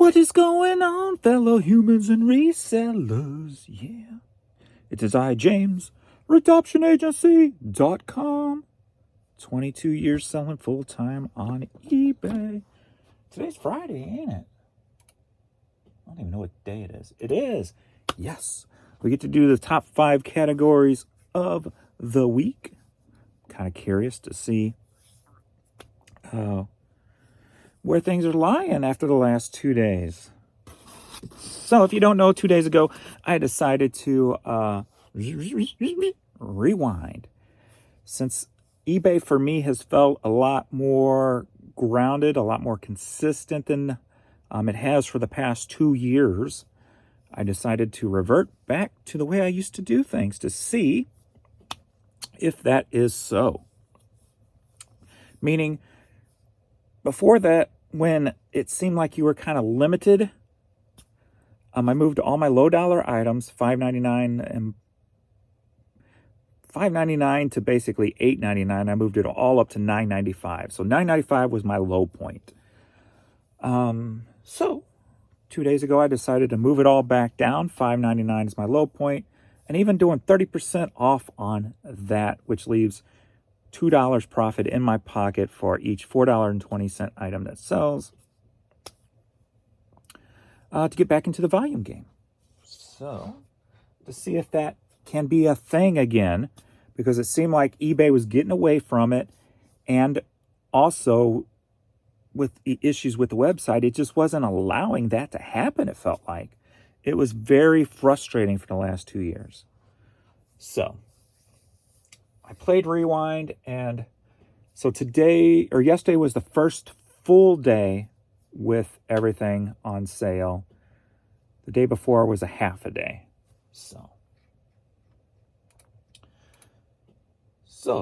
What is going on, fellow humans and resellers? Yeah. It is I, James, redoptionagency.com. 22 years selling full-time on eBay. Today's Friday, ain't it? I don't even know what day it is. It is. Yes. We get to do the top 5 categories of the week. Kind of curious to see where things are lying after the last 2 days. So if you don't know, 2 days ago, I decided to rewind. Since eBay for me has felt a lot more grounded, a lot more consistent than it has for the past 2 years, I decided to revert back to the way I used to do things to see if that is so. Meaning, before that, when it seemed like you were kind of limited, I moved all my low dollar items, $5.99 to basically $8.99. I moved it all up to $9.95. So $9.95 was my low point. So 2 days ago, I decided to move it all back down. $5.99 is my low point, and even doing 30% off on that, which leaves $2 profit in my pocket for each $4.20 item that sells, to get back into the volume game. So, to see if that can be a thing again, because it seemed like eBay was getting away from it, and also with the issues with the website, it just wasn't allowing that to happen, it felt like. It was very frustrating for the last 2 years. So, I played Rewind, and so yesterday was the first full day with everything on sale. The day before was a half a day. So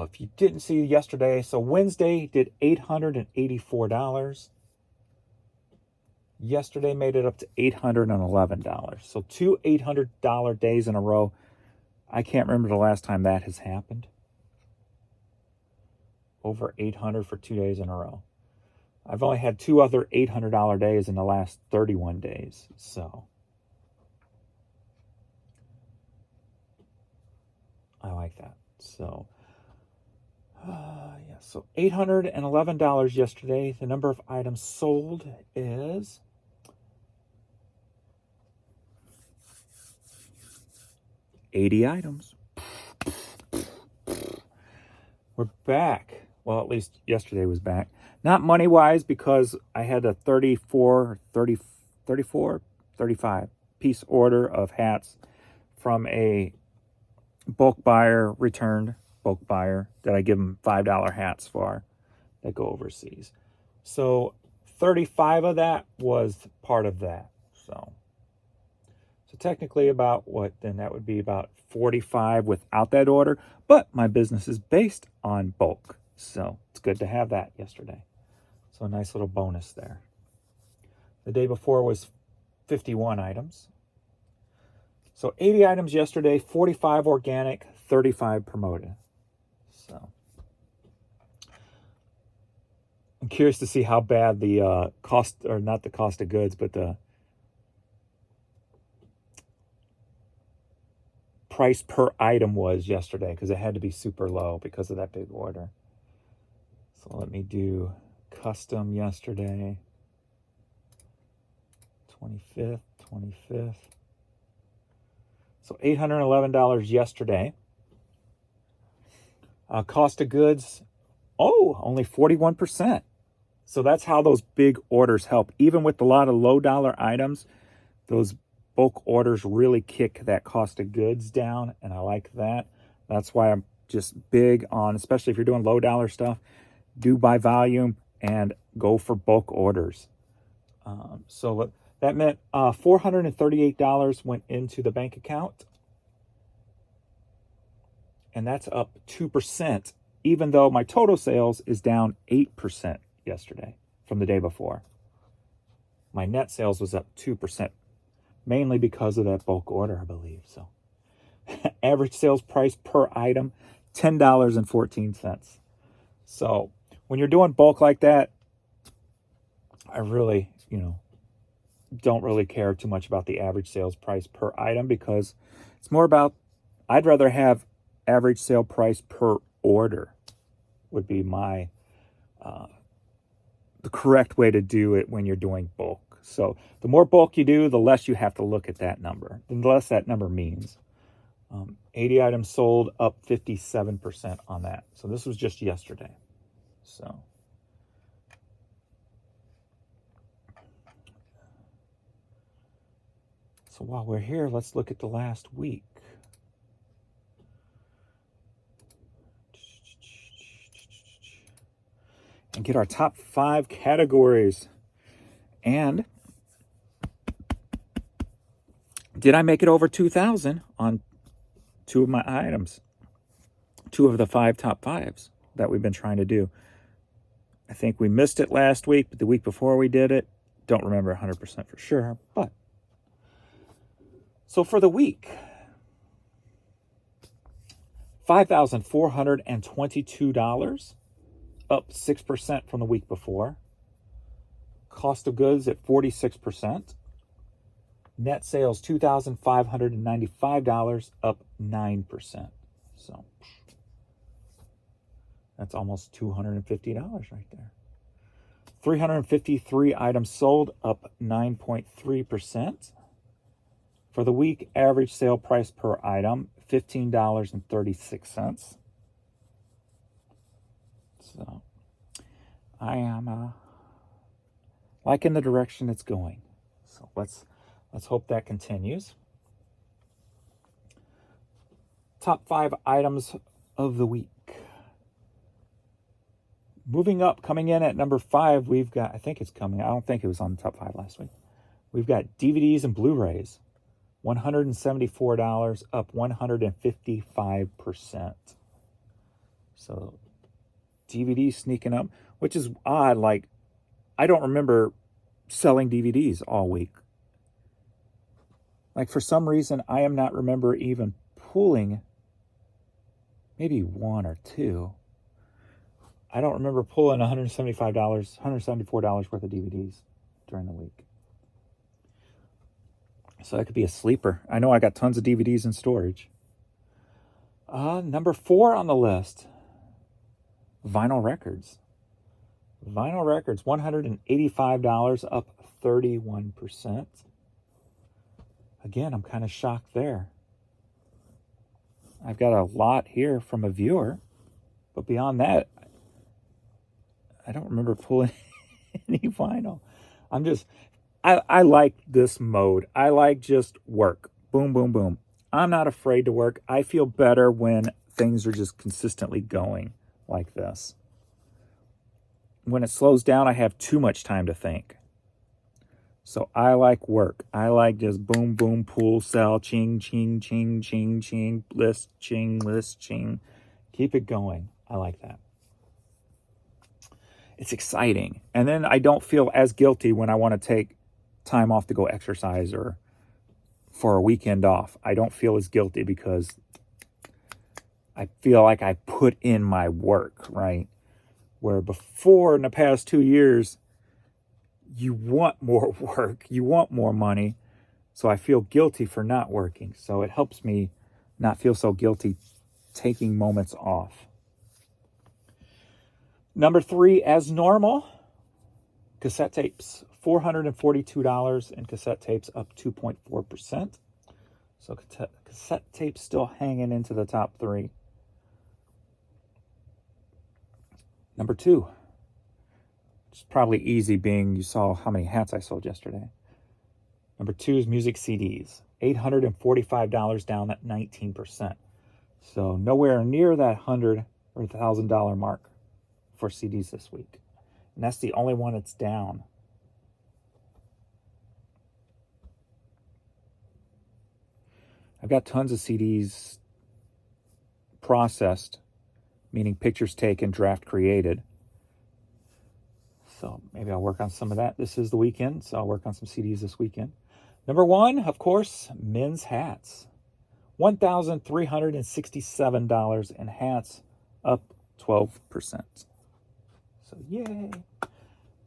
if you didn't see yesterday, so Wednesday did $884. Yesterday made it up to $811. So 2 $800 days in a row. I can't remember the last time that has happened. Over 800 for 2 days in a row. I've only had 2 other $800 days in the last 31 days. So I like that. So so $811 yesterday. The number of items sold is 80 items. We're back. Well, at least yesterday was back. Not money-wise, because I had a 35 piece order of hats from a bulk buyer, returned bulk buyer, that I give them $5 hats for that go overseas. So 35 of that was part of that. So technically about then that would be about 45 without that order. But my business is based on bulk. So it's good to have that yesterday. So a nice little bonus there. The day before was 51 items. So 80 items yesterday, 45 organic, 35 promoted. So I'm curious to see how bad the cost, or not the cost of goods, but the price per item was yesterday, because it had to be super low because of that big order. So let me do custom yesterday. 25th. So $811 yesterday. Cost of goods, only 41%. So that's how those big orders help. Even with a lot of low dollar items, those bulk orders really kick that cost of goods down, and I like that. That's why I'm just big on, especially if you're doing low dollar stuff, do by volume and go for bulk orders. So that meant $438 went into the bank account, and that's up 2%, even though my total sales is down 8% yesterday from the day before. My net sales was up 2%, mainly because of that bulk order, I believe. So average sales price per item, $10.14. So when you're doing bulk like that, I really, don't really care too much about the average sales price per item because it's more about, I'd rather have average sale price per order would be my, the correct way to do it when you're doing bulk. So the more bulk you do, the less you have to look at that number, the less that number means. 80 items sold, up 57% on that. So this was just yesterday. So while we're here, let's look at the last week. And get our top 5 categories. And did I make it over 2,000 on 2 of my items? 2 of the 5 top 5s that we've been trying to do. I think we missed it last week, but the week before we did it, don't remember 100% for sure, but. So for the week, $5,422, up 6% from the week before. Cost of goods at 46%. Net sales, $2,595, up 9%. So that's almost $250 right there. 353 items sold, up 9.3%. For the week, average sale price per item, $15.36. So I am liking the direction it's going. So let's hope that continues. Top 5 items of the week. Moving up, coming in at number 5, we've got, I think it's coming, I don't think it was on the top 5 last week. We've got DVDs and Blu-rays. $174, up 155%. So DVDs sneaking up, which is odd. Like, I don't remember selling DVDs all week. Like, for some reason, I am not remember even pulling maybe 1 or 2. I don't remember pulling $174 worth of DVDs during the week. So that could be a sleeper. I know I got tons of DVDs in storage. Number 4 on the list, vinyl records. Vinyl records, $185, up 31%. Again, I'm kind of shocked there. I've got a lot here from a viewer, but beyond that, I don't remember pulling any vinyl. I like this mode. I like just work. Boom, boom, boom. I'm not afraid to work. I feel better when things are just consistently going like this. When it slows down, I have too much time to think. So I like work. I like just boom, boom, pull, sell, ching, ching, ching, ching, ching, list, ching. Keep it going. I like that. It's exciting. And then I don't feel as guilty when I want to take time off to go exercise or for a weekend off. I don't feel as guilty because I feel like I put in my work, right? Where before, in the past 2 years, you want more work, you want more money, so I feel guilty for not working. So it helps me not feel so guilty taking moments off. Number 3, as normal, cassette tapes. $442 in cassette tapes, up 2.4%. So cassette tapes still hanging into the top 3. Number 2, it's probably easy being you saw how many hats I sold yesterday. Number 2 is music CDs. $845, down at 19%. So nowhere near that $100 or $1,000 mark for CDs this week. And that's the only one that's down. I've got tons of CDs processed, meaning pictures taken, draft created. So maybe I'll work on some of that. This is the weekend, so I'll work on some CDs this weekend. Number 1, of course, men's hats. $1,367 in hats, up 12%. So yay.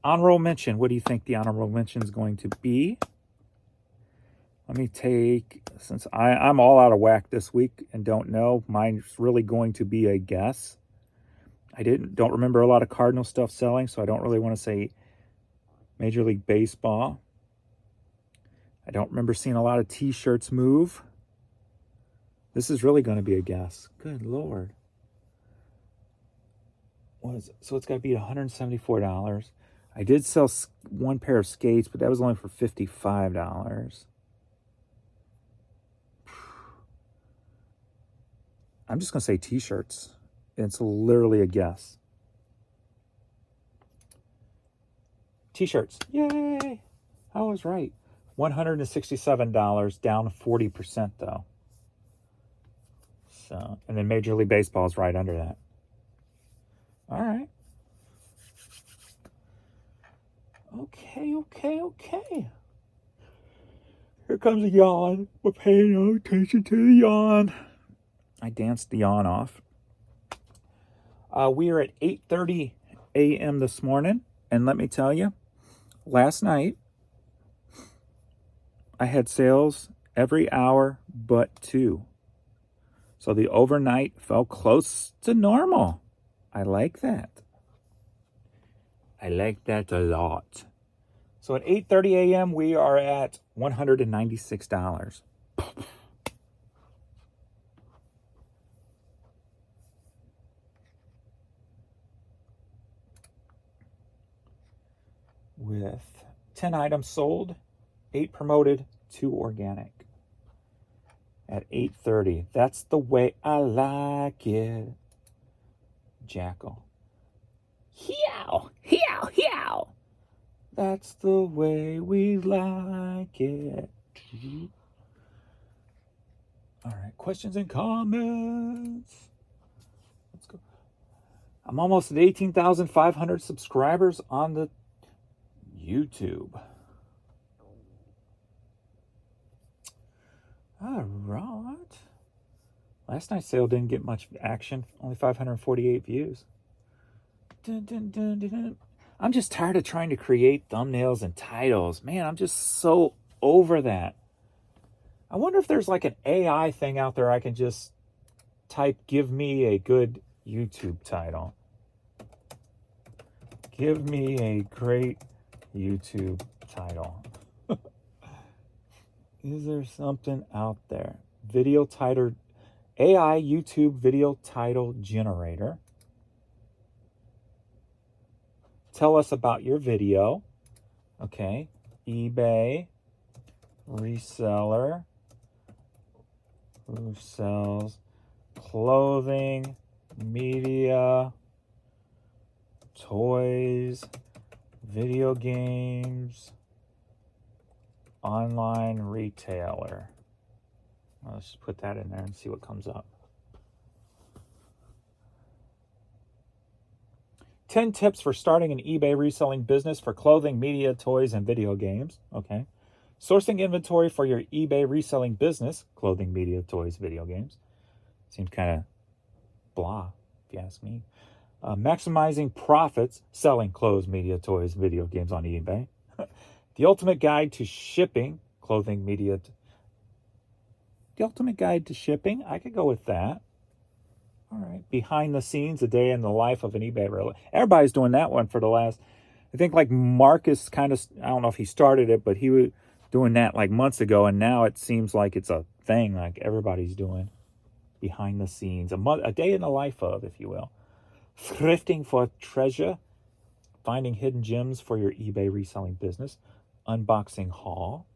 Honorable mention. What do you think the honorable mention is going to be? Let me take, since I'm all out of whack this week and don't know, mine's really going to be a guess. I don't remember a lot of Cardinal stuff selling, so I don't really want to say Major League Baseball. I don't remember seeing a lot of t-shirts move. This is really going to be a guess. Good Lord. What is it? So it's got to be $174. I did sell one pair of skates, but that was only for $55. I'm just going to say t-shirts. It's literally a guess. T-shirts. Yay! I was right. $167, down 40% though. So, and then Major League Baseball is right under that. All right. Okay. Here comes a yawn. We're paying no attention to the yawn. I danced the yawn off. We are at 8:30 a.m. this morning, and let me tell you, last night I had sales every hour but 2. So the overnight felt close to normal. I like that. I like that a lot. So at 8:30 a.m., we are at $196. With 10 items sold, 8 promoted, 2 organic. At 8:30. That's the way I like it. Jackal. Heow! Heow! Heow! That's the way we like it. All right, questions and comments. Let's go. I'm almost at 18,500 subscribers on the YouTube. All right. Last night's sale didn't get much action. Only 548 views. Dun, dun, dun, dun, dun. I'm just tired of trying to create thumbnails and titles. Man, I'm just so over that. I wonder if there's like an AI thing out there I can just type, give me a good YouTube title. Give me a great YouTube title. Is there something out there? Video title, AI YouTube video title generator. Tell us about your video. Okay. eBay reseller who sells clothing, media, toys, video games, online retailer. Let's just put that in there and see what comes up. 10 tips for starting an eBay reselling business for clothing, media, toys, and video games. Okay. Sourcing inventory for your eBay reselling business, clothing, media, toys, video games. Seems kind of blah, if you ask me. Maximizing profits selling clothes, media, toys, video games on eBay. The ultimate guide to shipping, clothing, media. The ultimate guide to shipping. I could go with that. All right. Behind the scenes, a day in the life of an eBay reseller. Everybody's doing that one for the last, I think like Marcus kind of, I don't know if he started it, but he was doing that like months ago. And now it seems like it's a thing like everybody's doing. Behind the scenes, a day in the life of, if you will. Thrifting for treasure. Finding hidden gems for your eBay reselling business. Unboxing haul.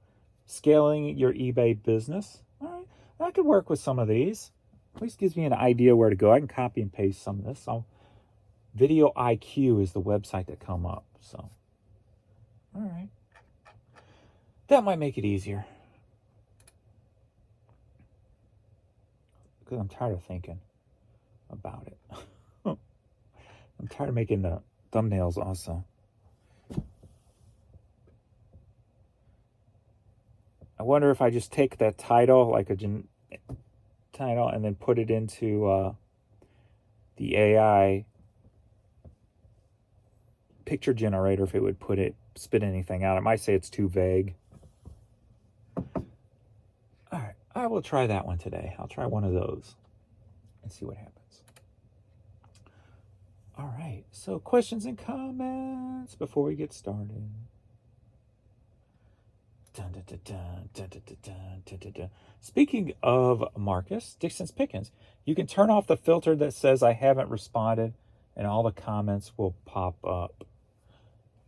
Scaling your eBay business. All right. I could work with some of these. At least gives me an idea where to go. I can copy and paste some of this. Video IQ is the website that come up. So, all right. That might make it easier. Because I'm tired of thinking about it. I'm tired of making the thumbnails also. I wonder if I just take that title, like a title, and then put it into the AI picture generator, if it would spit anything out. It might say it's too vague. I will try that one today. I'll try one of those and see what happens. All right, so questions and comments before we get started. Dun, dun, dun, dun, dun, dun, dun, dun, dun, dun. Speaking of Marcus, Dixon's Pickens, you can turn off the filter that says I haven't responded and all the comments will pop up.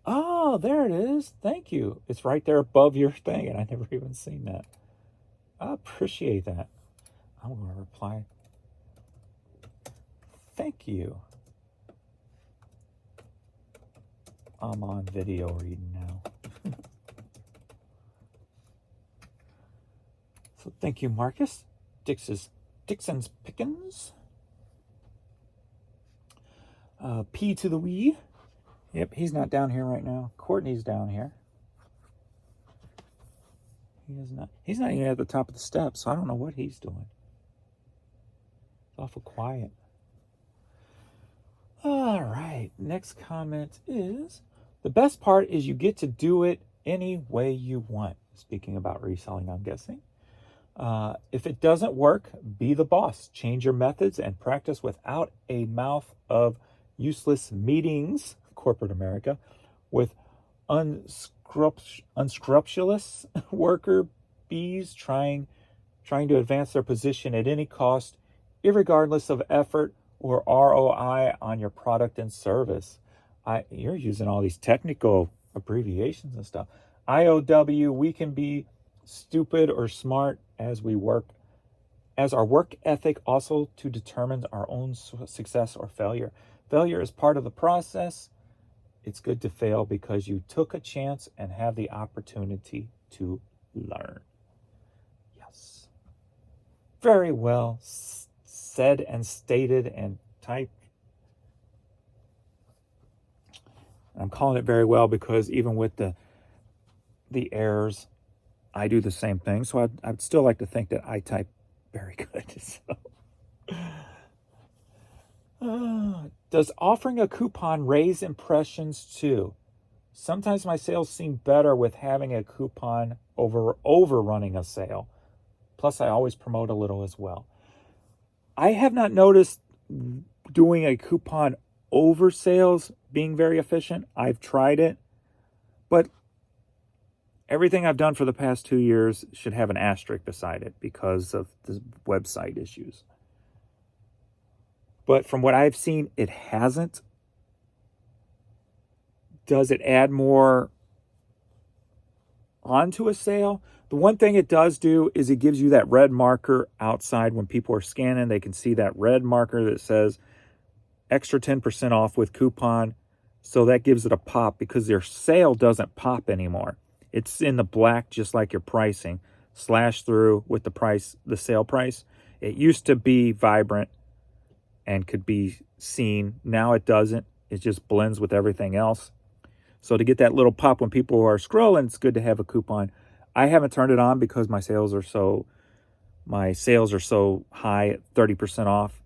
Oh, there it is. Thank you. It's right there above your thing, and I never even seen that. I appreciate that. I'm going to reply. Thank you. I'm on video reading now. So thank you, Marcus. Dixon's Pickens. P to the we. Yep, he's not down here right now. Courtney's down here. He's not even at the top of the steps, so I don't know what he's doing. It's awful quiet. All right, next comment is, the best part is you get to do it any way you want. Speaking about reselling, I'm guessing. If it doesn't work, be the boss. Change your methods and practice without a mouth of useless meetings, corporate America, with unscrupulous worker bees trying to advance their position at any cost, irregardless of effort or ROI on your product and service. You're using all these technical abbreviations and stuff. IOW, we can be stupid or smart as our work ethic also to determine our own success or failure. Failure is part of the process. It's good to fail because you took a chance and have the opportunity to learn. Yes. Very well said and stated and typed. I'm calling it very well because even with the errors, I do the same thing. So I'd still like to think that I type very good. So. Does offering a coupon raise impressions too? Sometimes my sales seem better with having a coupon over running a sale. Plus, I always promote a little as well. I have not noticed doing a coupon over sales being very efficient. I've tried it, but everything I've done for the past 2 years should have an asterisk beside it because of the website issues. But from what I've seen, it hasn't. Does it add more onto a sale? The one thing it does do is it gives you that red marker outside when people are scanning. They can see that red marker that says extra 10% off with coupon. So that gives it a pop because their sale doesn't pop anymore. It's in the black, just like your pricing, slash through with the price, the sale price. It used to be vibrant and could be seen. Now it doesn't. It just blends with everything else. So to get that little pop when people are scrolling, it's good to have a coupon. I haven't turned it on because my sales are so high at 30% off.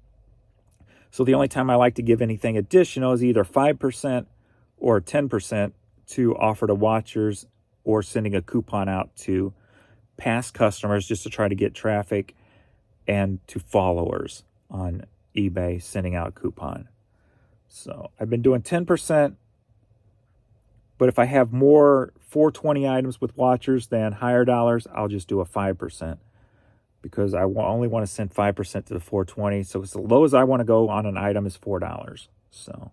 So the only time I like to give anything additional is either 5% or 10% to offer to watchers or sending a coupon out to past customers just to try to get traffic, and to followers on eBay sending out a coupon. So I've been doing 10%, but if I have more 420 items with watchers than higher dollars, I'll just do a 5% because I only want to send 5% to the 420. So as low as I want to go on an item is $4. So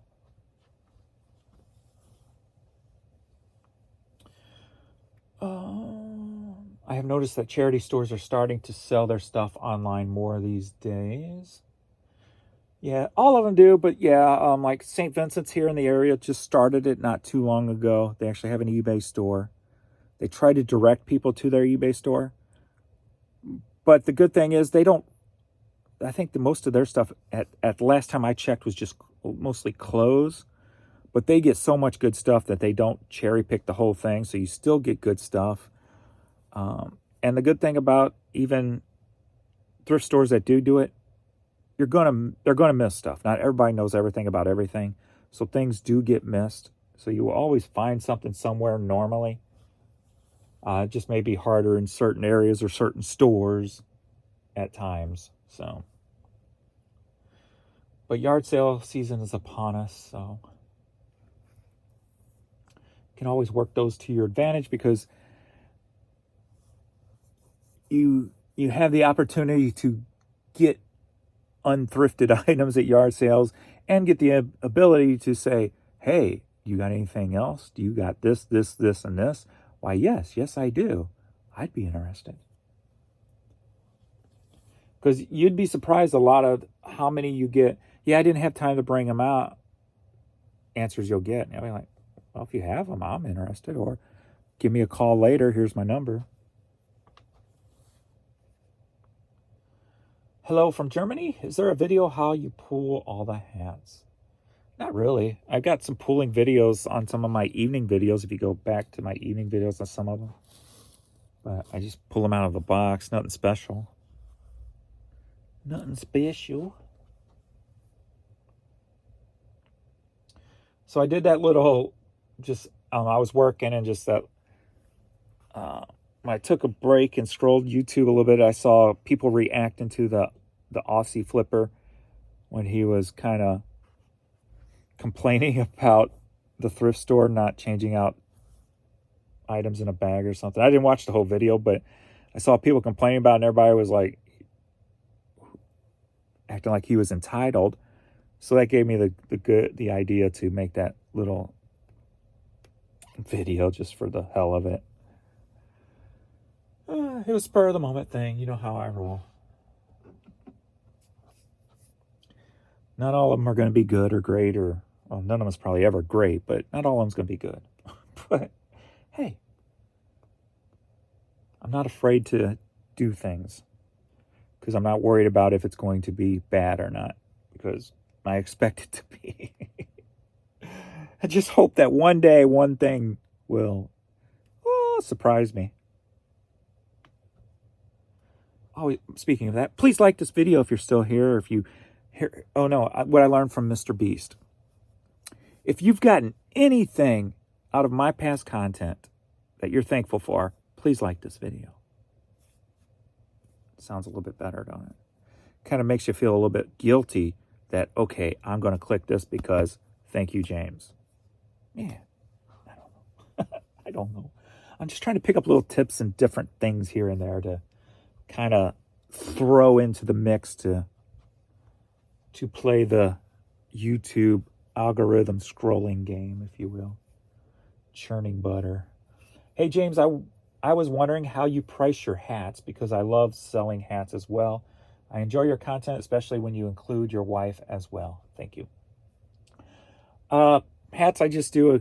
I have noticed that charity stores are starting to sell their stuff online more these days. Yeah, all of them do, but yeah, like St. Vincent's here in the area just started it not too long ago. They actually have an eBay store. They try to direct people to their eBay store. But the good thing is they don't, I think the most of their stuff at the last time I checked was just mostly clothes. But they get so much good stuff that they don't cherry pick the whole thing, so you still get good stuff. And the good thing about even thrift stores that do it, they're gonna miss stuff. Not everybody knows everything about everything, so things do get missed. So you will always find something somewhere normally. It just may be harder in certain areas or certain stores. at times. So, but yard sale season is upon us, so you can always work those to your advantage, because you have the opportunity to get unthrifted items at yard sales and get the ability to say, hey, you got anything else? Do you got this, and this? Why, yes, I do. I'd be interested. Because you'd be surprised a lot of how many you get. Yeah, I didn't have time to bring them out. Answers you'll get. And you'll be like, well, if you have them, I'm interested. Or give me a call later. Here's my number. Hello from Germany. Is there a video how you pull all the hats? Not really. I've got some pulling videos on some of my evening videos. If you go back to my evening videos on some of them. But I just pull them out of the box. Nothing special. Nothing special. So I did that little, just, I was working and just that, when I took a break and scrolled YouTube a little bit, I saw people reacting to the Aussie flipper when he was kind of complaining about the thrift store not changing out items in a bag or something. I didn't watch the whole video, but I saw people complaining about it, and everybody was like acting like he was entitled. So that gave me the idea to make that little video just for the hell of it. It was spur of the moment thing. You know how I roll. Not all of them are going to be good or great, or, well, none of them is probably ever great, but not all of them's going to be good. But hey, I'm not afraid to do things because I'm not worried about if it's going to be bad or not, because I expect it to be. I just hope that one day one thing will surprise me. Oh, speaking of that, please like this video if you're still here. If you hear, what I learned from Mr. Beast. If you've gotten anything out of my past content that you're thankful for, please like this video. Sounds a little bit better, don't it? Kind of makes you feel a little bit guilty that, okay, I'm going to click this because thank you, James. Yeah, I don't know. I don't know. I'm just trying to pick up little tips and different things here and there to kind of throw into the mix to play the YouTube algorithm scrolling game, if you will. Churning butter. Hey, James, I was wondering how you price your hats, because I love selling hats as well. I enjoy your content, especially when you include your wife as well. Thank you. Hats, I just do a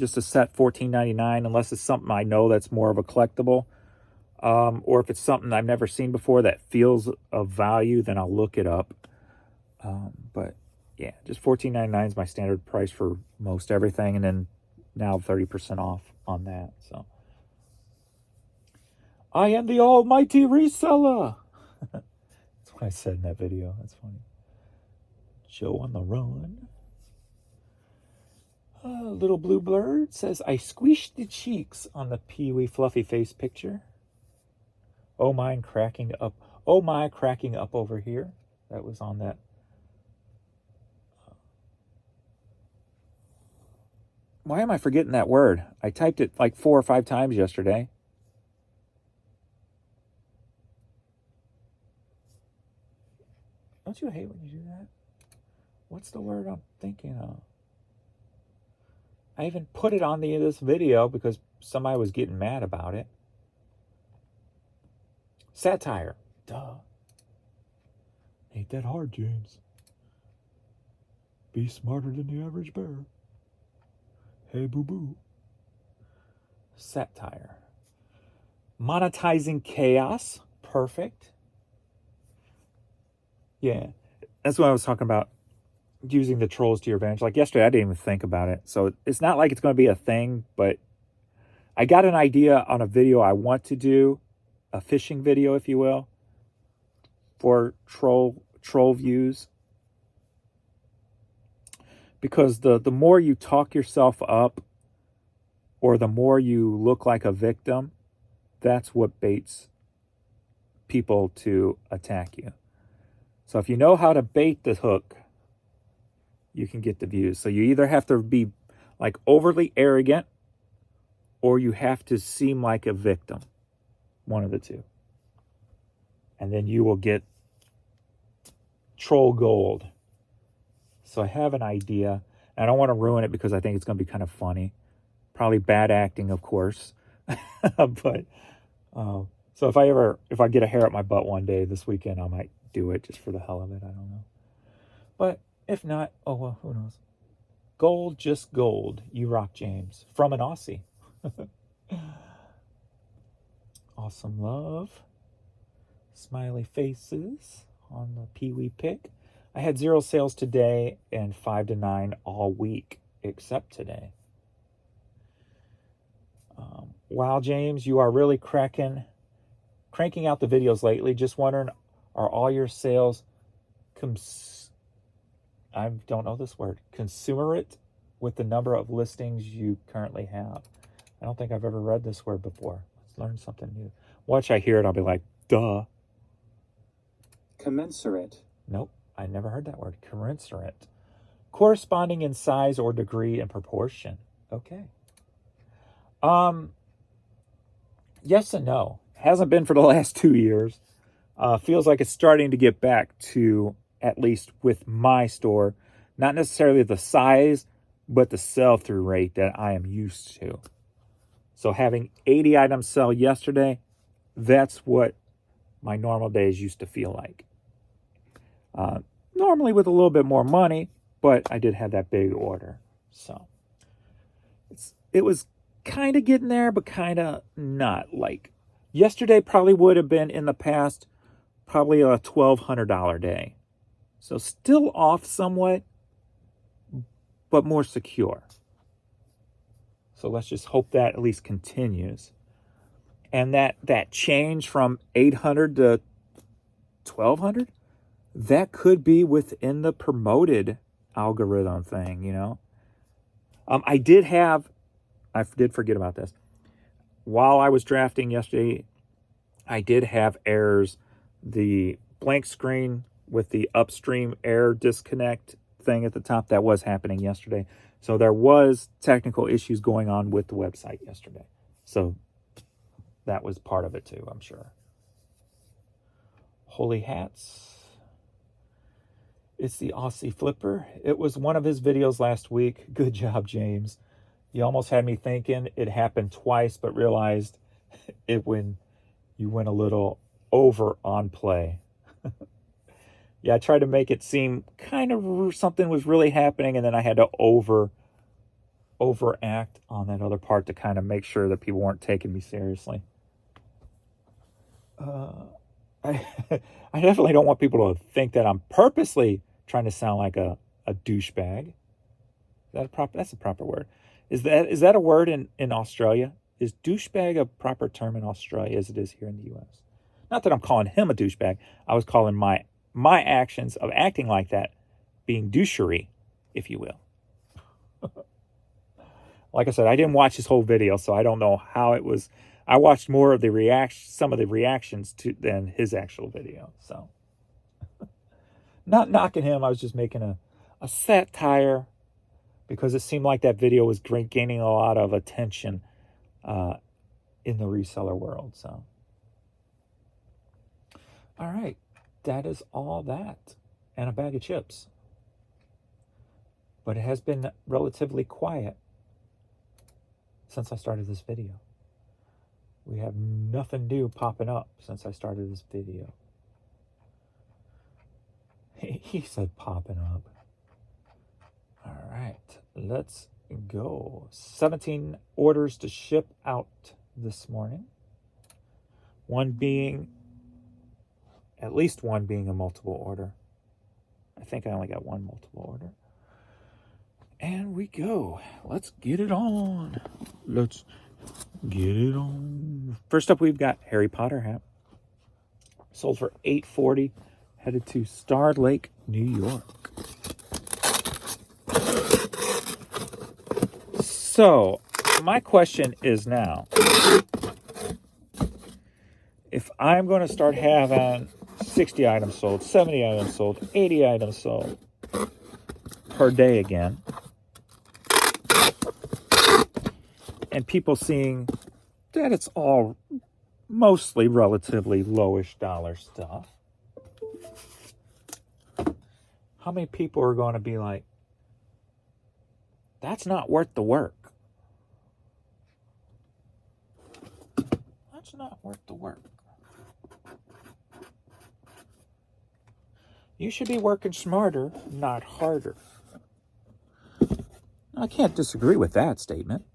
set $14.99, unless it's something I know that's more of a collectible. Or if it's something I've never seen before that feels of value, then I'll look it up. But yeah, just $14.99 is my standard price for most everything, and then now 30% off on that. So I am the almighty reseller. That's what I said in that video. That's funny. Joe on the run. Little blue bird says, I squished the cheeks on the Pee-wee fluffy face picture. Oh my, cracking up over here. That was on that. Why am I forgetting that word? I typed it like 4 or 5 times yesterday. Don't you hate when you do that? What's the word I'm thinking of? I even put it on the end of this video because somebody was getting mad about it. Satire. Duh. Ain't that hard, James. Be smarter than the average bear. Hey, boo-boo. Satire. Monetizing chaos. Perfect. Yeah. That's what I was talking about. Using the trolls to your advantage. Like yesterday, I didn't even think about it. So it's not like it's going to be a thing, but I got an idea on a video I want to do. A fishing video, if you will, for troll views. Because the more you talk yourself up, or the more you look like a victim, that's what baits people to attack you. So if you know how to bait the hook, you can get the views. So you either have to be like overly arrogant, or you have to seem like a victim. One of the two. And then you will get troll gold. So I have an idea. I don't want to ruin it because I think it's going to be kind of funny. Probably bad acting, of course. But so if I get a hair up my butt one day this weekend, I might do it just for the hell of it. I don't know. But if not, oh well, who knows? Gold, just gold. You rock, James. From an Aussie. Awesome love. Smiley faces on the Pee-wee pick. I had 0 sales today and 5 to 9 all week, except today. Wow, James, you are really cranking out the videos lately. Just wondering, are all your sales I don't know this word, consumerate with the number of listings you currently have? I don't think I've ever read this word before. Let's learn something new. Watch I hear it, I'll be like, duh. Commensurate. Nope, I never heard that word. Commensurate. Corresponding in size or degree and proportion. Okay. Yes and no. Hasn't been for the last 2 years. Feels like it's starting to get back to, at least with my store, not necessarily the size, but the sell-through rate that I am used to. So having 80 items sell yesterday, that's what my normal days used to feel like. Normally with a little bit more money, but I did have that big order. So it was kind of getting there, but kind of not. Like yesterday probably would have been in the past probably a $1,200 day. So still off somewhat, but more secure. So let's just hope that at least continues. And that change from 800 to 1,200, that could be within the promoted algorithm thing, you know. I did forget about this. While I was drafting yesterday, I did have errors. The blank screen with the upstream error disconnect thing at the top, that was happening yesterday. So there was technical issues going on with the website yesterday. So that was part of it too, I'm sure. Holy Hats. It's the Aussie Flipper. It was one of his videos last week. Good job, James. You almost had me thinking it happened twice, but realized it when you went a little over on play. Yeah, I tried to make it seem kind of something was really happening, and then I had to overact on that other part to kind of make sure that people weren't taking me seriously. I definitely don't want people to think that I'm purposely trying to sound like a douchebag. That's a proper word. Is that a word in Australia? Is douchebag a proper term in Australia as it is here in the U.S.? Not that I'm calling him a douchebag. I was calling my actions of acting like that being douchery, if you will. Like I said, I didn't watch his whole video, so I don't know how it was. I watched more of some of the reactions than his actual video. So, not knocking him. I was just making a satire because it seemed like that video was gaining a lot of attention in the reseller world. So, all right, that is all that, and a bag of chips. But it has been relatively quiet since I started this video. We have nothing new popping up since I started this video. He said popping up. All right, let's go. 17 orders to ship out this morning. At least one being a multiple order. I think I only got one multiple order. And we go. Let's get it on. Let's get it on. First up, we've got Harry Potter hat. Sold for $8.40. Headed to Star Lake, New York. So, my question is now, if I'm going to start having 60 items sold, 70 items sold, 80 items sold per day again, and people seeing that it's all mostly relatively lowish dollar stuff, how many people are going to be like, that's not worth the work? That's not worth the work. You should be working smarter, not harder. I can't disagree with that statement.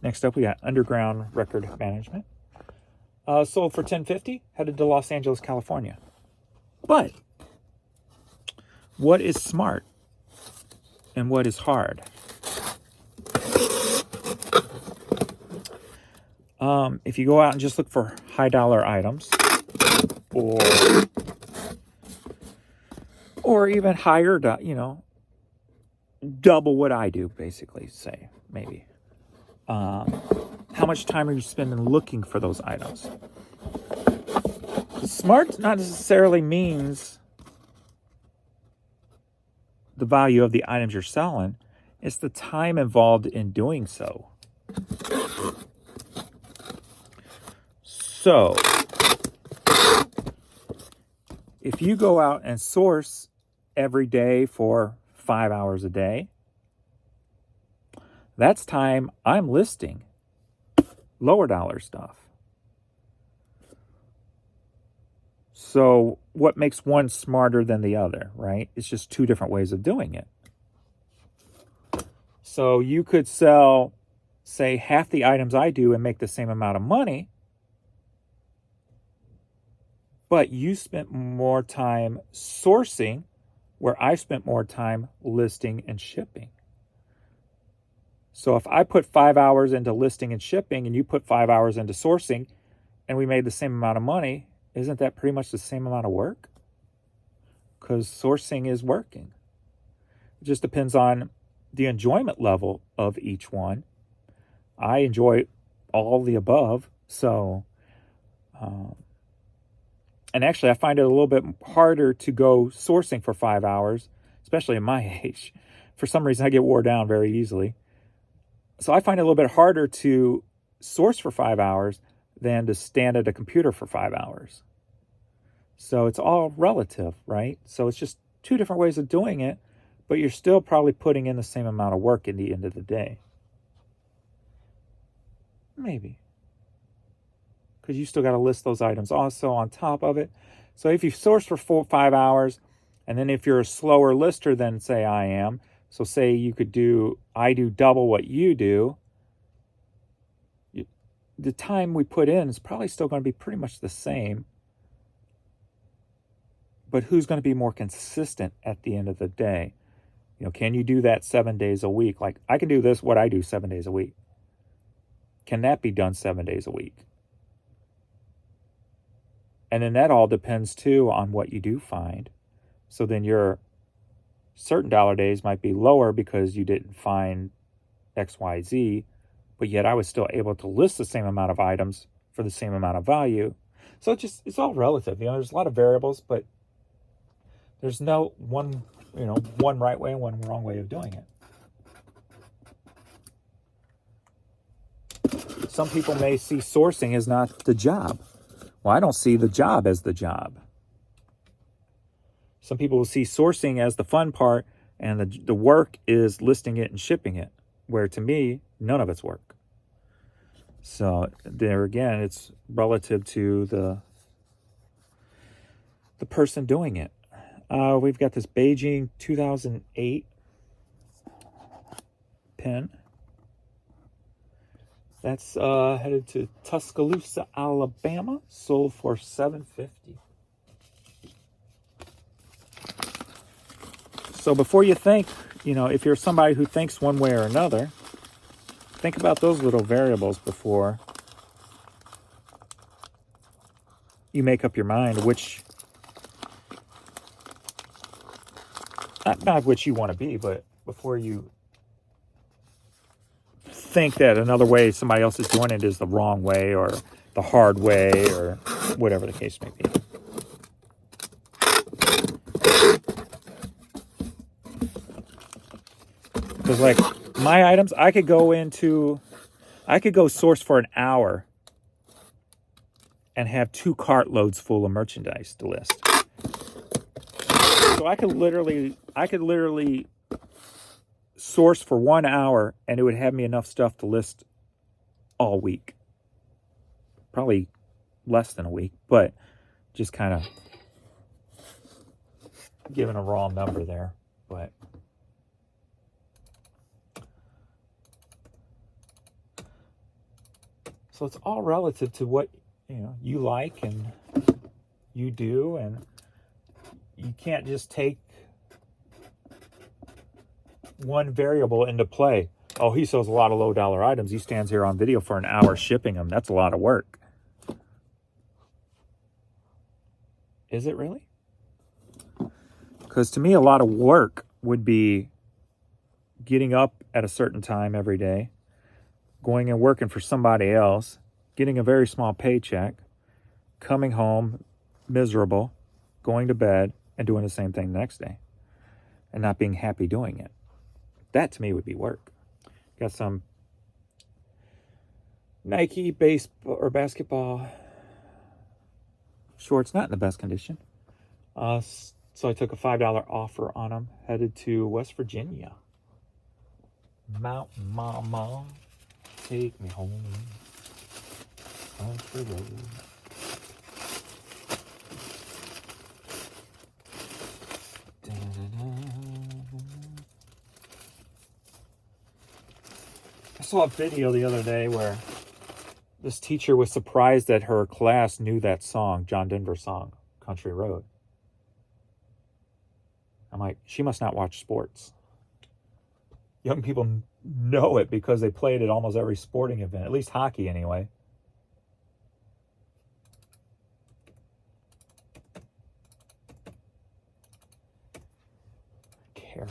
Next up, we got Underground Record Management. Sold for $10.50, headed to Los Angeles, California. But what is smart and what is hard? If you go out and just look for high dollar items, or even higher, double what I do, basically, say, maybe. How much time are you spending looking for those items? Smart not necessarily means the value of the items you're selling. It's the time involved in doing so. So, if you go out and source every day for 5 hours a day, that's time I'm listing lower dollar stuff. So what makes one smarter than the other, right? It's just two different ways of doing it. So you could sell, say, half the items I do and make the same amount of money, but you spent more time sourcing where I spent more time listing and shipping. So if I put 5 hours into listing and shipping and you put 5 hours into sourcing and we made the same amount of money, isn't that pretty much the same amount of work? Because sourcing is working. It just depends on the enjoyment level of each one. I enjoy all the above. So, and actually I find it a little bit harder to go sourcing for 5 hours, especially at my age. For some reason, I get wore down very easily. So I find it a little bit harder to source for 5 hours than to stand at a computer for 5 hours. So it's all relative, right? So it's just two different ways of doing it, but you're still probably putting in the same amount of work in the end of the day. Maybe. Because you still got to list those items also on top of it. So if you source for 5 hours, and then if you're a slower lister than, say, I am, so say I do double what you do, the time we put in is probably still going to be pretty much the same. But who's going to be more consistent at the end of the day? Can you do that 7 days a week? Like, I can do what I do 7 days a week. Can that be done 7 days a week? And then that all depends, too, on what you do find. So then your certain dollar days might be lower because you didn't find X, Y, Z, but yet I was still able to list the same amount of items for the same amount of value. So it's all relative. There's a lot of variables, but there's no one right way and one wrong way of doing it. Some people may see sourcing as not the job. Well, I don't see the job as the job. Some people will see sourcing as the fun part, and the work is listing it and shipping it, where to me, none of it's work. So there again, it's relative to the person doing it. We've got this Beijing 2008 pen. That's headed to Tuscaloosa, Alabama. Sold for $7.50. So before you think, if you're somebody who thinks one way or another, think about those little variables before you make up your mind not which you want to be, but before you think that another way somebody else is doing it is the wrong way or the hard way or whatever the case may be. Because like my items, I could go source for an hour and have 2 cartloads full of merchandise to list. So I could literally source for 1 hour and it would have me enough stuff to list all week. Probably less than a week, but just kind of giving a raw number there. But so it's all relative to what you like and you do, and you can't just take one variable into play. Oh, he sells a lot of low dollar items. He stands here on video for an hour shipping them. That's a lot of work. Is it really? Because to me, a lot of work would be getting up at a certain time every day, going and working for somebody else, getting a very small paycheck, coming home miserable, going to bed, and doing the same thing the next day, and not being happy doing it. That to me would be work. Got some Nike baseball or basketball shorts, not in the best condition. So I took a $5 offer on them, headed to West Virginia. Mountain Mama, take me home. Country road. I saw a video the other day where this teacher was surprised that her class knew that song, John Denver's song, Country Road. I'm like, she must not watch sports. Young people know it because they play it at almost every sporting event, at least hockey anyway. Carol?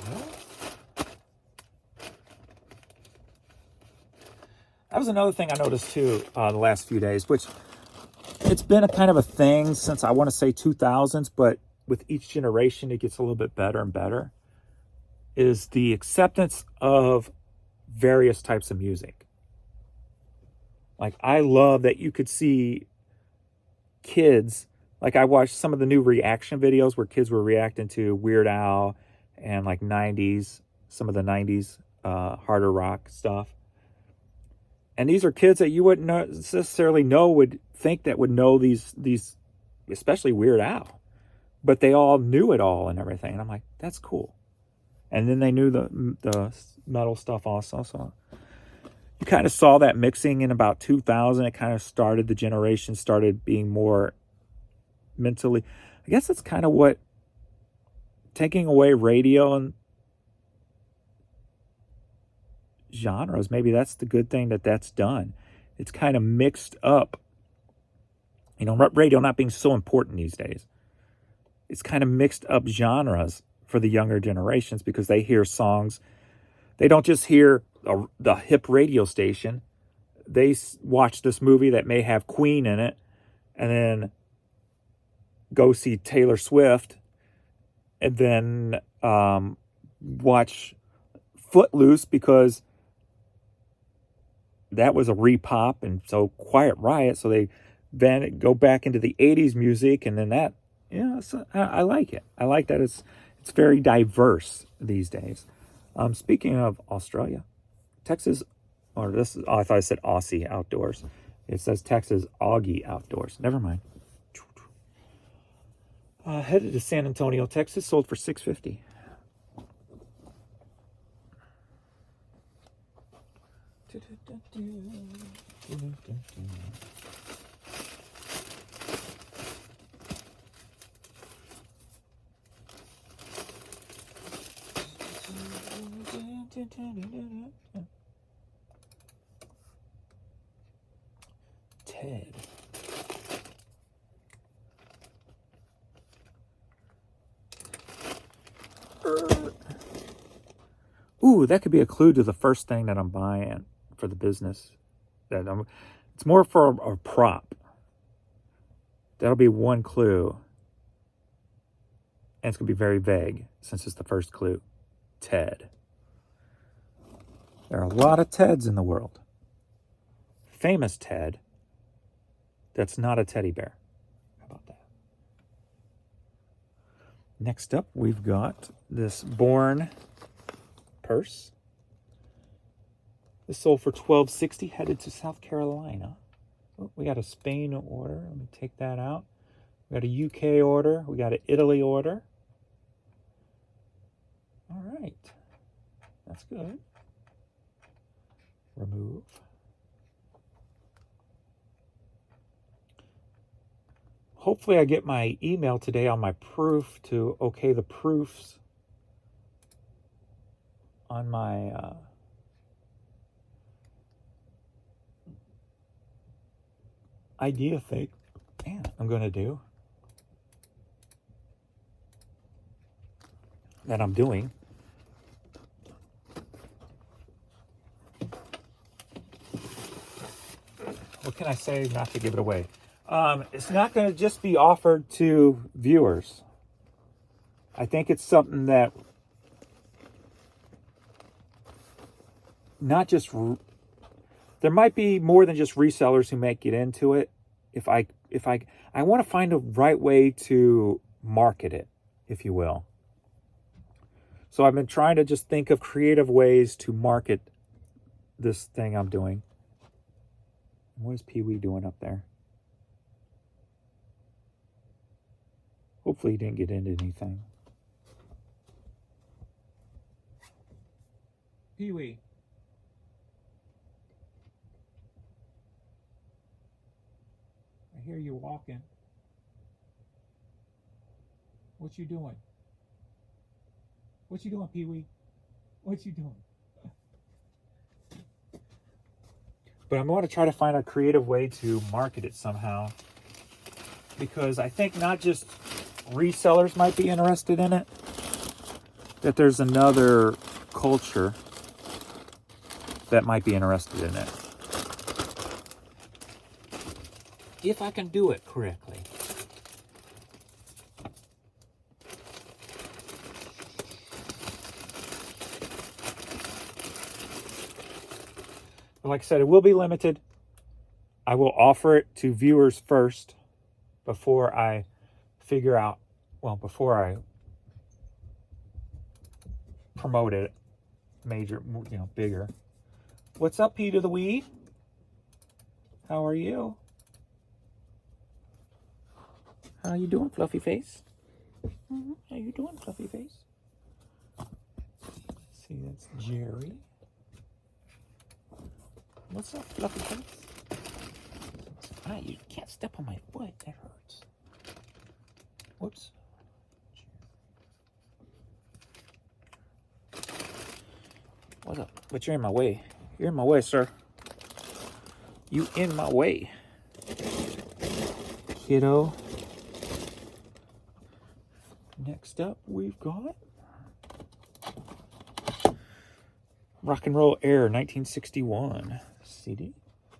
That was another thing I noticed too the last few days, which it's been a kind of a thing since I want to say 2000s, but with each generation it gets a little bit better and better, is the acceptance of various types of music. Like, I love that you could see kids, like I watched some of the new reaction videos where kids were reacting to Weird Al and like 90s, some of the 90s harder rock stuff. And these are kids that you wouldn't necessarily would know these, especially Weird Al. But they all knew it all and everything. And I'm like, that's cool. And then they knew the metal stuff also. So you kind of saw that mixing in about 2000. It kind of started, the generation started being more mentally. I guess that's kind of what, taking away radio and genres, maybe that's the good thing that's done. It's kind of mixed up. Radio not being so important these days. It's kind of mixed up genres for the younger generations because they hear songs. They don't just hear the hip radio station. They watch this movie that may have Queen in it and then go see Taylor Swift and then watch Footloose because that was a repop, and so Quiet Riot. So they then go back into the 80s music, and then that, I like it. I like that it's very diverse these days. Speaking of Australia, Texas, or this is, I thought I said Aussie Outdoors. It says Texas Augie Outdoors. Never mind. Headed to San Antonio, Texas, sold for $650. Ted. Ooh, that could be a clue to the first thing that I'm buying for the business. It's more for a prop. That'll be one clue. And it's going to be very vague since it's the first clue. Ted. There are a lot of Teds in the world. Famous Ted that's not a teddy bear. How about that? Next up, we've got this Bourne purse. This sold for $12.60, headed to South Carolina. Oh, we got a Spain order. Let me take that out. We got a UK order. We got an Italy order. All right. That's good. Remove. Hopefully I get my email today on my proof to okay the proofs on my idea thing. Man, I'm going to do. That I'm doing. What can I say not to give it away? It's not going to just be offered to viewers. I think it's something that not just there might be more than just resellers who might get into it. If I want to find a right way to market it, if you will. So I've been trying to just think of creative ways to market this thing I'm doing. What is Pee Wee doing up there? Hopefully he didn't get into anything. Pee Wee. I hear you walking. What you doing? What you doing, Pee Wee? What you doing? But I'm going to try to find a creative way to market it somehow. Because I think not just resellers might be interested in it, that there's another culture that might be interested in it. If I can do it correctly. Like I said, it will be limited. I will offer it to viewers first before I figure out, before I promote it major, bigger. What's up, P to the Wee? How are you? How you doing, fluffy face? How you doing, fluffy face? See, that's Jerry. What's up, fluffy face? Ah, you can't step on my foot. That hurts. Whoops. What's up? But you're in my way. You're in my way, sir. You in my way. Kiddo. Next up, we've got Rock and Roll Air 1961 CD.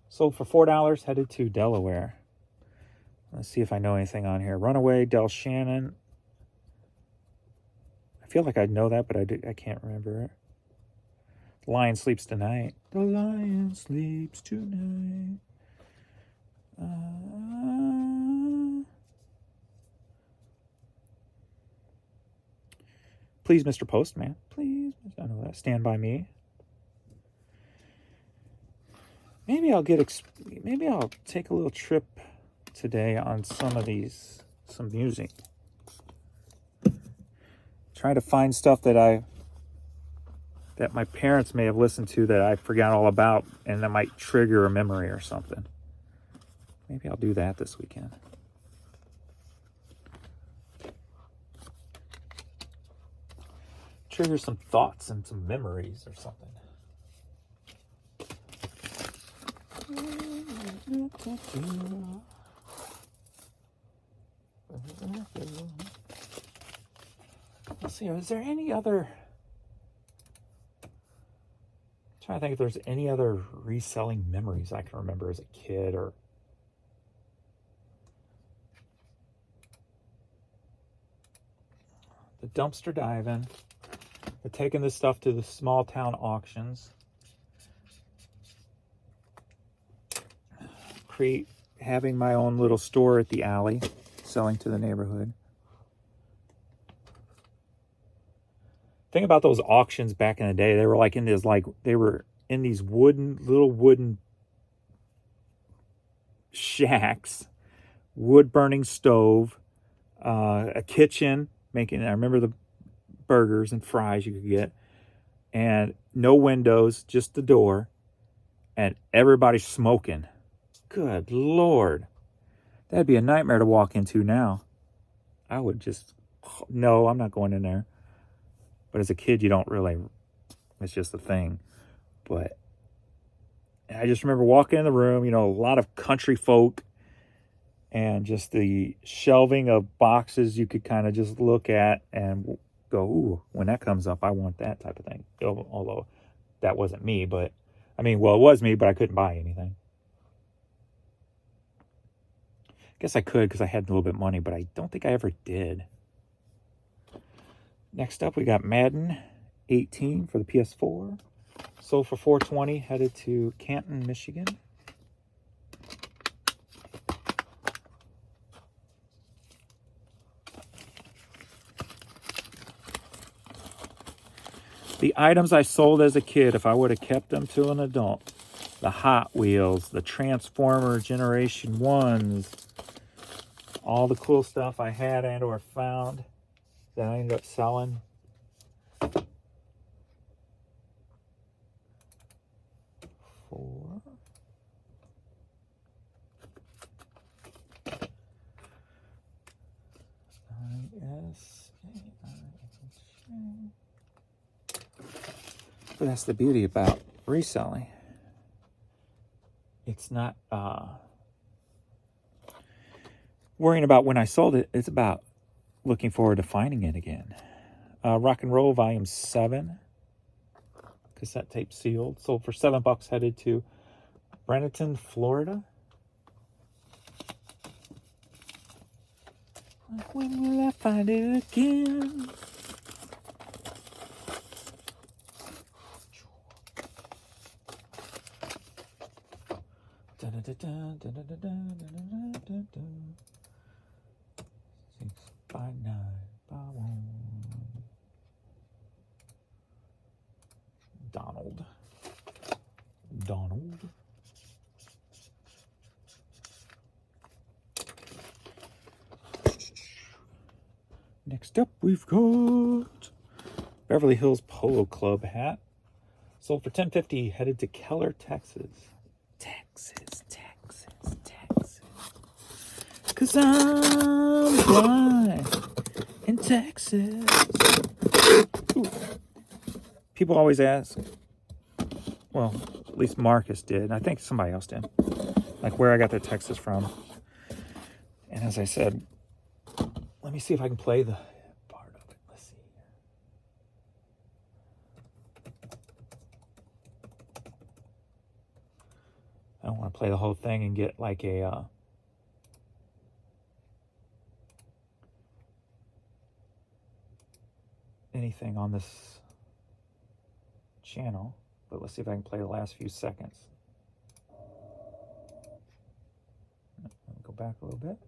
Sold for $4, headed to Delaware. Let's see if I know anything on here. Runaway, Del Shannon. I feel like I know that, but I can't remember it. The Lion Sleeps Tonight. The Lion Sleeps Tonight. Please, Mr. Postman. Please. I know that. Stand By Me. Maybe I'll take a little trip today on some music. Try to find stuff that my parents may have listened to that I forgot all about, and that might trigger a memory or something. Maybe I'll do that this weekend. Trigger some thoughts and some memories or something. Let's see, is there any other... I'm trying to think if there's any other reselling memories I can remember as a kid, or the dumpster diving, the taking this stuff to the small town auctions, having my own little store at the alley, selling to the neighborhood. Thing about those auctions back in the day, they were like in this, like they were in these little wooden shacks, wood burning stove, a kitchen making. I remember the burgers and fries you could get, and no windows, just the door, and everybody smoking. Good Lord, that'd be a nightmare to walk into now. I would just, no, I'm not going in there. But as a kid, you don't really, it's just a thing. But I just remember walking in the room, you know, a lot of country folk, and just the shelving of boxes you could kind of just look at and go, ooh, when that comes up, I want that type of thing. Although that wasn't me, but I mean, well, it was me, but I couldn't buy anything. I guess I could because I had a little bit of money, but I don't think I ever did. Next up, we got Madden 18 for the PS4. Sold for $420, headed to Canton, Michigan. The items I sold as a kid, if I would have kept them to an adult, the Hot Wheels, the Transformer Generation 1s, all the cool stuff I had and or found that I ended up selling. But that's the beauty about reselling. It's not worrying about when I sold it. It's about looking forward to finding it again. Rock and Roll Volume 7. Cassette tape sealed. Sold for $7, headed to Bradenton, Florida. When will I find it again? Donald. Next up, we've got Beverly Hills Polo Club hat. Sold for $10.50, headed to Keller, Texas. Texas. 'Cause I'm blind in Texas. Ooh. People always ask, well, at least Marcus did. I think somebody else did. Like where I got the Texas from. And as I said, let me see if I can play the part of it. Let's see here. I don't want to play the whole thing and get like a anything on this channel, but let's see if I can play the last few seconds. Let me go back a little bit.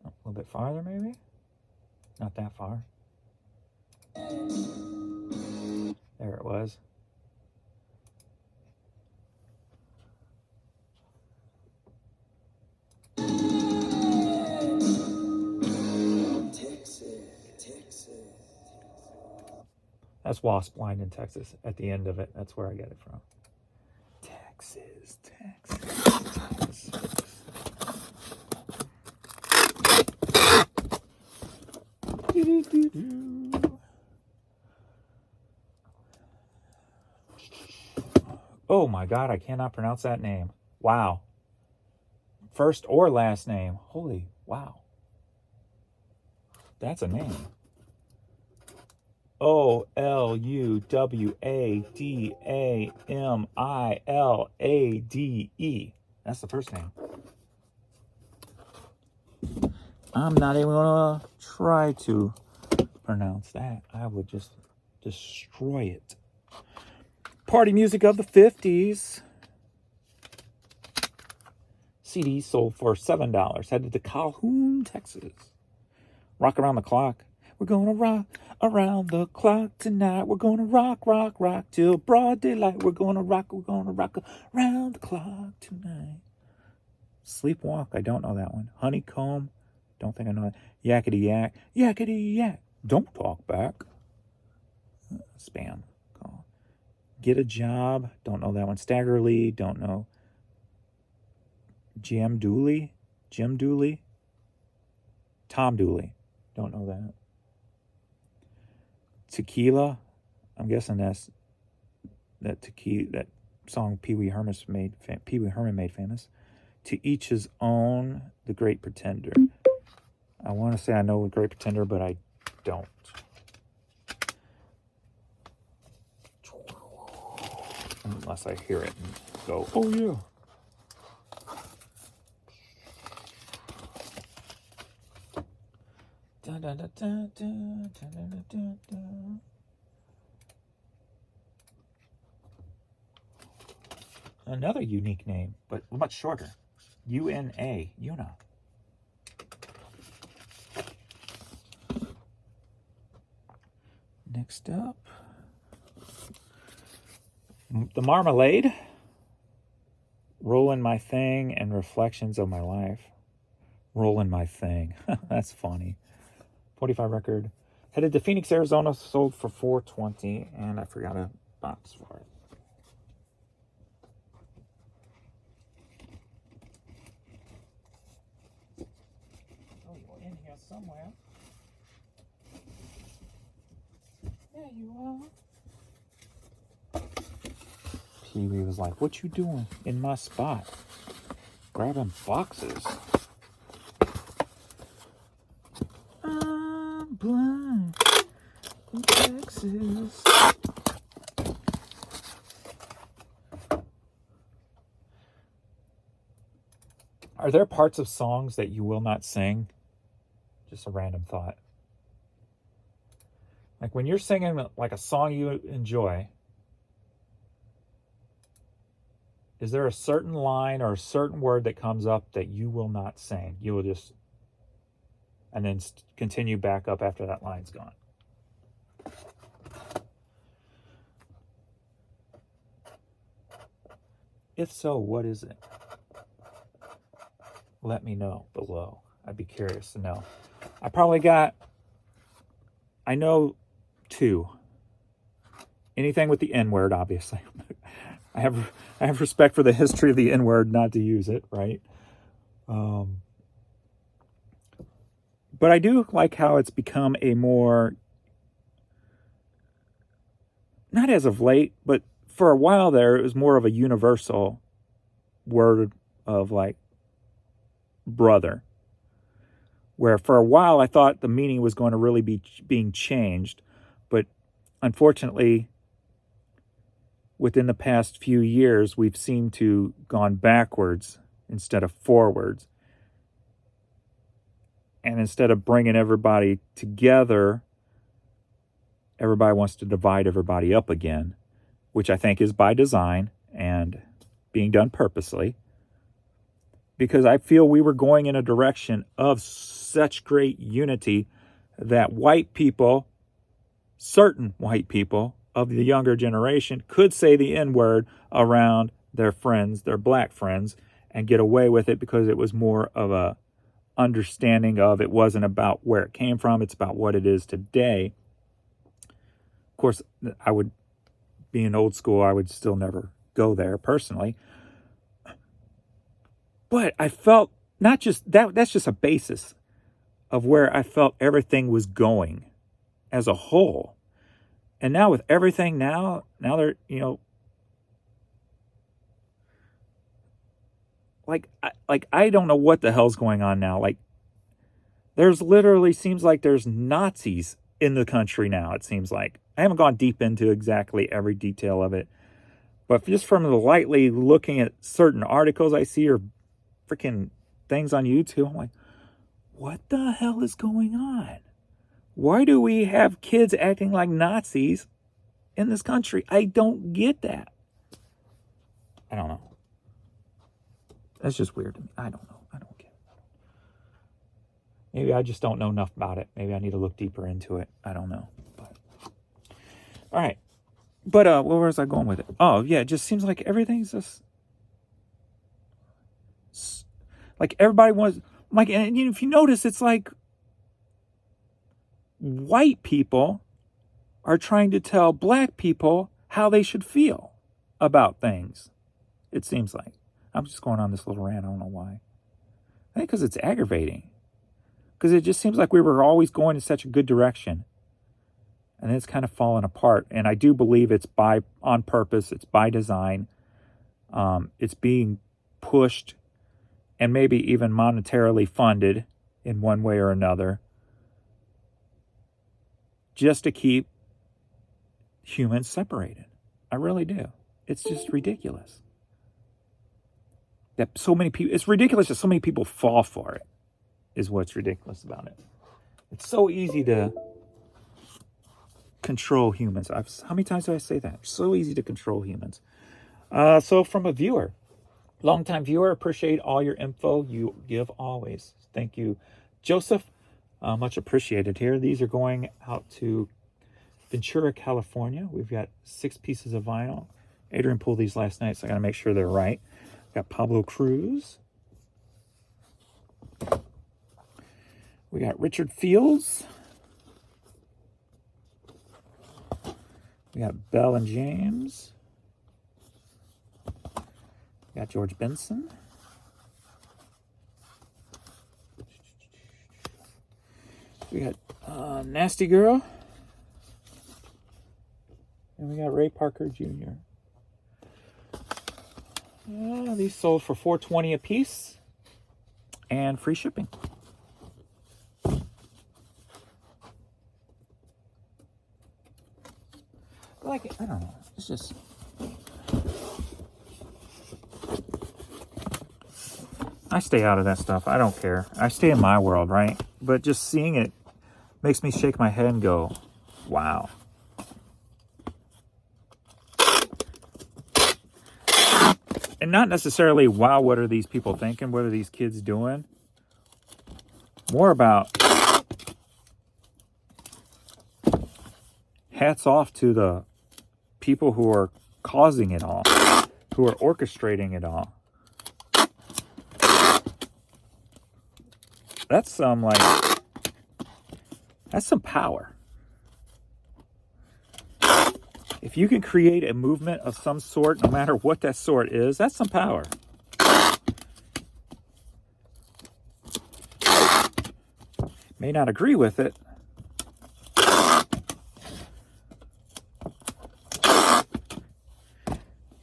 A little bit farther, maybe? Not that far. There it was. That's Wasp Blind in Texas. At the end of it, that's where I get it from. Texas. Oh my God, I cannot pronounce that name. Wow. First or last name. Holy wow. That's a name. Oluwadamilade. That's the first name. I'm not even gonna try to pronounce that. I would just destroy it. Party music of the 50s. CD sold for $7. Headed to Calhoun, Texas. Rock around the clock. We're gonna rock around the clock tonight. We're gonna rock, rock, rock till broad daylight. We're gonna rock around the clock tonight. Sleepwalk, I don't know that one. Honeycomb, don't think I know that. Yakety yak, yakety yak. Don't talk back. Spam call. Get a job, don't know that one. Staggerly, don't know. Jim Dooley, Tom Dooley, don't know that. Tequila, I'm guessing that's that song Pee Wee Herman made famous. To Each His Own, The Great Pretender. I want to say I know The Great Pretender, but I don't. Unless I hear it and go, oh yeah. Dun, dun, dun, dun, dun, dun, dun, dun, dun. Another unique name, but much shorter. UNA, Una. Next up, The Marmalade, Rolling My Thing and Reflections of My Life. Rolling My Thing. That's funny. 45 record. Headed to Phoenix, Arizona, sold for $4.20, and I forgot a box for it. Oh, you're in here somewhere. There you are. Pee-wee was like, what you doing in my spot? Grabbing boxes. I'm blind in Texas. Are there parts of songs that you will not sing? Just a random thought. Like when you're singing like a song you enjoy, is there a certain line or a certain word that comes up that you will not sing? You will just, and then continue back up after that line's gone. If so, what is it? Let me know below. I'd be curious to know. I know 2. Anything with the N-word, obviously. I have respect for the history of the N-word, not to use it, right? But I do like how it's become a more, not as of late, but for a while there, it was more of a universal word of like brother. Where for a while I thought the meaning was going to really be being changed, but unfortunately, within the past few years, we've seemed to gone backwards instead of forwards. And instead of bringing everybody together, everybody wants to divide everybody up again, which I think is by design and being done purposely. Because I feel we were going in a direction of such great unity that white people, certain white people of the younger generation, could say the N-word around their friends, their black friends, and get away with it because it was more of a understanding of it wasn't about where it came from, it's about what it is today. Of course, being old school, I would still never go there personally. But I felt not just that's just a basis of where I felt everything was going as a whole. And now with everything now they're, I don't know what the hell's going on now. Like there's literally seems like there's Nazis in the country now, it seems like. I haven't gone deep into exactly every detail of it, but just from the lightly looking at certain articles I see or freaking things on YouTube, I'm like, what the hell is going on? Why do we have kids acting like Nazis in this country? I don't get that. I don't know. That's just weird to me. I don't know. I don't get it. Maybe I just don't know enough about it. Maybe I need to look deeper into it. I don't know. But all right. But where was I going with it? Oh, yeah, it just seems like everything's just like everybody wants, like, and if you notice, it's like white people are trying to tell black people how they should feel about things. It seems like. I'm just going on this little rant. I don't know why. I think because it's aggravating. Because it just seems like we were always going in such a good direction. And it's kind of fallen apart. And I do believe it's on purpose. It's by design. It's being pushed and maybe even monetarily funded in one way or another just to keep humans separated. I really do. It's just ridiculous. That so many people, it's ridiculous that so many people fall for it, is what's ridiculous about it. It's so easy to control humans. How many times do I say that? It's so easy to control humans. So from a viewer, longtime viewer, appreciate all your info you give always. Thank you, Joseph. Much appreciated here. These are going out to Ventura, California. We've got 6 pieces of vinyl. Adrian pulled these last night, so I got to make sure they're right. Got Pablo Cruz. We got Richard Fields. We got Bell and James. We got George Benson. We got Nasty Girl. And we got Ray Parker Jr. These sold for $4.20 a piece and free shipping. Like, I don't know. It's just, I stay out of that stuff. I don't care. I stay in my world, right? But just seeing it makes me shake my head and go, wow. And not necessarily, wow, what are these people thinking? What are these kids doing? More about hats off to the people who are causing it all, who are orchestrating it all. That's some power. If you can create a movement of some sort, no matter what that sort is, that's some power. May not agree with it.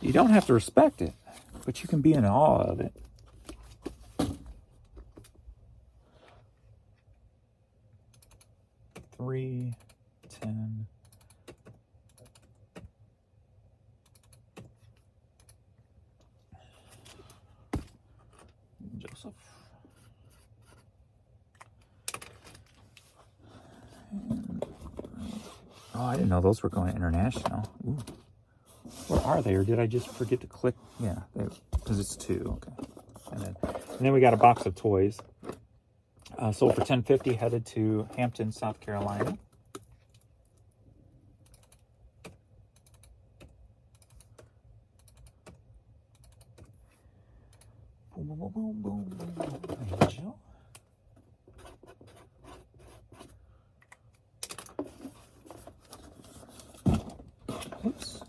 You don't have to respect it, but you can be in awe of it. $3, $10. Joseph. Oh, I didn't know those were going international. Ooh. What are they, or did I just forget to click? Yeah, because it's 2. Okay. And then we got a box of toys. Sold for $10.50, headed to Hampton, South Carolina. Boom, boom, boom, boom, boom. Angel. Oops.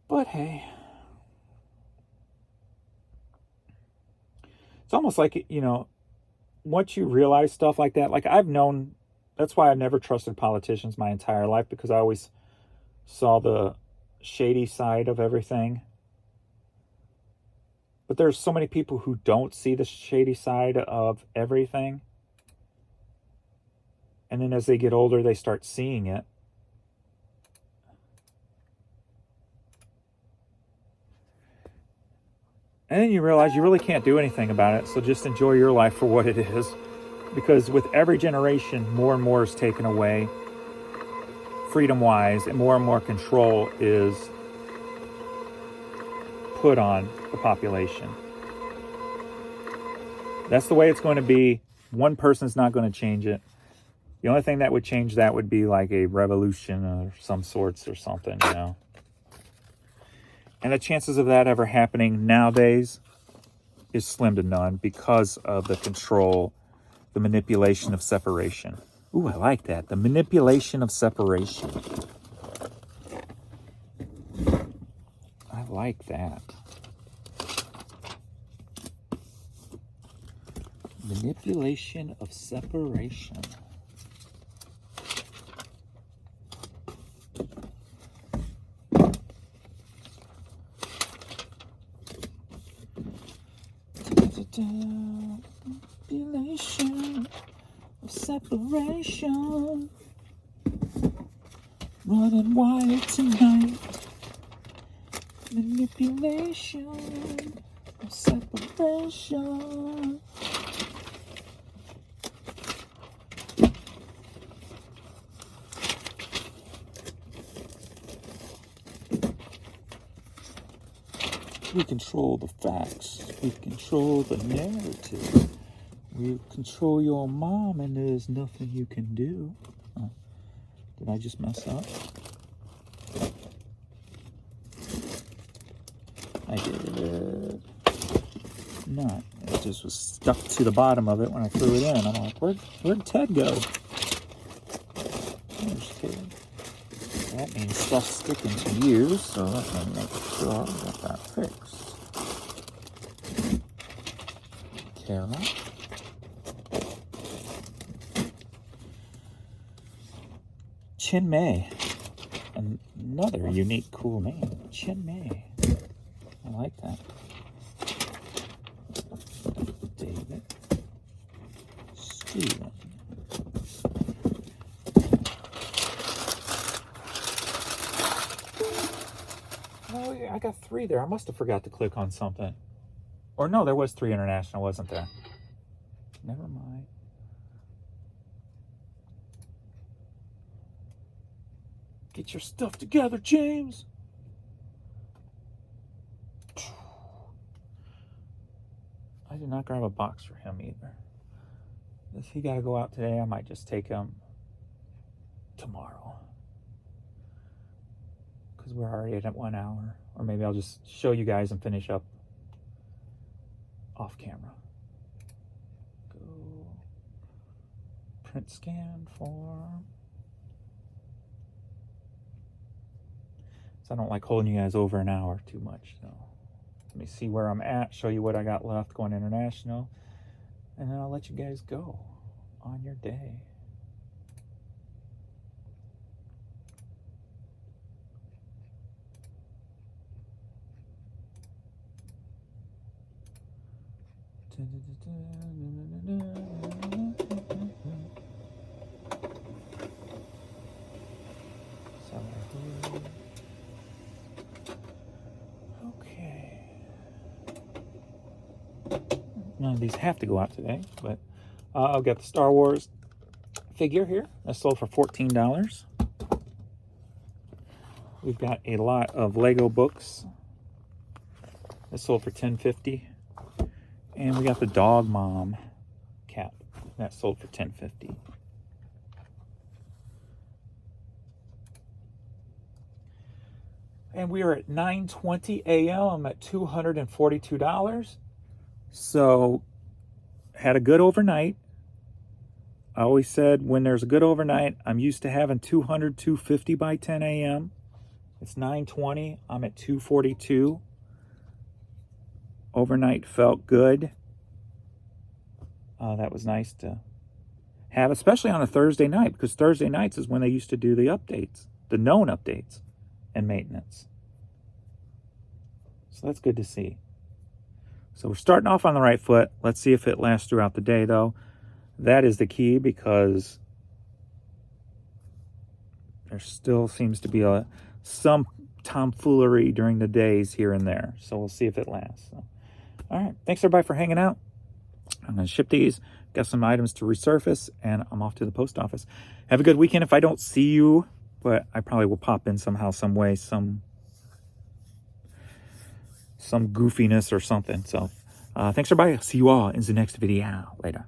But hey, it's almost like, once you realize stuff like that, like I've known, that's why I've never trusted politicians my entire life, because I always saw the shady side of everything. But there's so many people who don't see the shady side of everything. And then as they get older, they start seeing it. And then you realize you really can't do anything about it. So just enjoy your life for what it is. Because with every generation, more and more is taken away, freedom-wise, and more control is put on the population. That's the way it's going to be. One person's not going to change it. The only thing that would change that would be like a revolution or some sorts or something, you know. And the chances of that ever happening nowadays is slim to none because of the control, the manipulation of separation. Ooh, I like that. The manipulation of separation. I like that. Manipulation of separation. Manipulation of separation. Running wild tonight. Manipulation of separation. We control the facts. We control the narrative. We control your mom, and there's nothing you can do. Did I just mess up? I did not. It just was stuck to the bottom of it when I threw it in. I'm like, where'd Ted go? There's Ted. That means stuff's sticking to you, so let me make sure I got that fixed. Carol. Chin May. Another unique, cool name. Chin May. I like that. David. Steven. Oh, yeah, I got 3 there. I must have forgot to click on something. Or no, there was 3 international, wasn't there? Never mind. Get your stuff together, James. I did not grab a box for him either. If he got to go out today, I might just take him tomorrow. Because we're already at 1 hour. Or maybe I'll just show you guys and finish up off camera. Go. Print scan form. So I don't like holding you guys over an hour too much. So let me see where I'm at, show you what I got left going international, and then I'll let you guys go on your day. Okay. None of these have to go out today, but I've got the Star Wars figure here. That's sold for $14. We've got a lot of Lego books. That's sold for $10.50. And we got the Dog Mom cap. That's sold for $10.50. And we are at 9:20 a.m. I'm at $242. So, had a good overnight. I always said when there's a good overnight, I'm used to having 250 by 10 a.m. It's 9:20. I'm at 242. Overnight felt good. That was nice to have, especially on a Thursday night, because Thursday nights is when they used to do the updates, the known updates. and maintenance. So that's good to see. So we're starting off on the right foot. Let's see if it lasts throughout the day, though. That is the key, because there still seems to be some tomfoolery during the days here and there. So we'll see if it lasts. So, all right. Thanks, everybody, for hanging out. I'm going to ship these. Got some items to resurface, and I'm off to the post office. Have a good weekend if I don't see you, but I probably will pop in somehow, some way, some goofiness or something. So thanks, everybody. I'll see you all in the next video. Later.